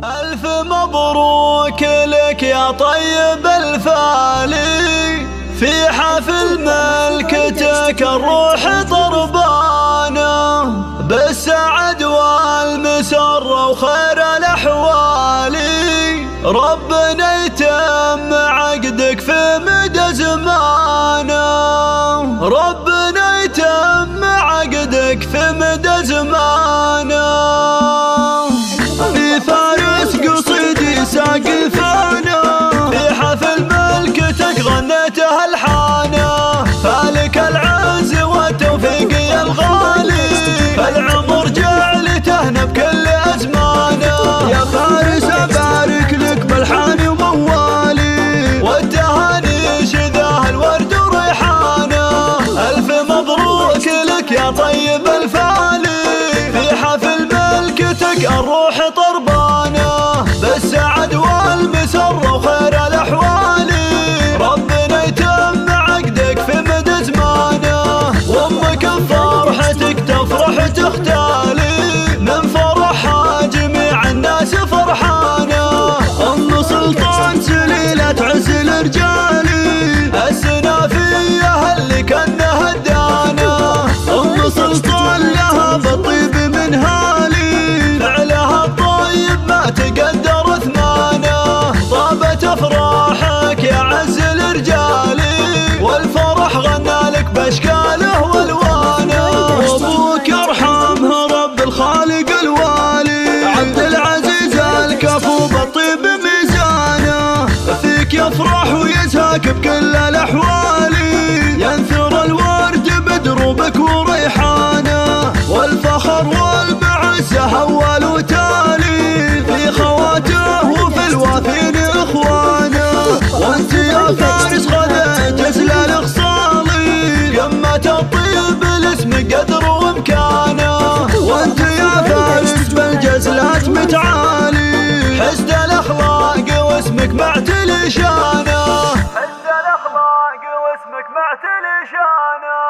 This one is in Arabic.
ألف مبروك لك يا طيب الفالي، في حفل ملكتك الروح طربانة، بالسعد والمسر وخير الأحوال، ربنا يتم عقدك في مدى زمانه، ربنا يتم عقدك في مدى زمانه. في فارس قصيدي ساقفانه، في حفل ملكتك غنيته الحانه، فالك العز والتوفيق يا الغالي، فالعمر جعلته بكل ازمانه. يا فارس ابارك لك بالحان وموالي، والتهاني شذاه الورد وريحانه. الف مبروك لك يا طيب الفالي، في حفل ملكتك الروح طربانه، بالسعد والمسر وخير الاحوال، ربنا يتم عقدك في مدى زمانه. وامك بفرحتك تفرح تختالي، من فرحها جميع الناس فرحانه. ام سلطان سليلة عز الرجالي، السنافيه اللي كانها الدانه. ام سلطان لها بالطيب من هالي، فعلها الطيب ما تقدر ثمانه. طابت افراحك يا عز الرجالي، والفرح غنى لك باشكاله والوانه. وابوك يرحمه رب الخالق الوالي، عبد العزيز الكفو بالطيب ميزانه، فيك يفرح ويزهاك بكل الاحوال، ينثر الورد بدروبك وريحانه. والفخر والمعزه اول وتالي، في خواته وفي الوافين اخوانه. وانت يا فارس خذيت جزل خصالي، قمة الطيب الاسم قدر وامكانه. وانت يا فارس بالجزلات متعالي، حسن الاخلاق واسمك معتلي شانه، حسن الاخلاق واسمك معتلي شانه.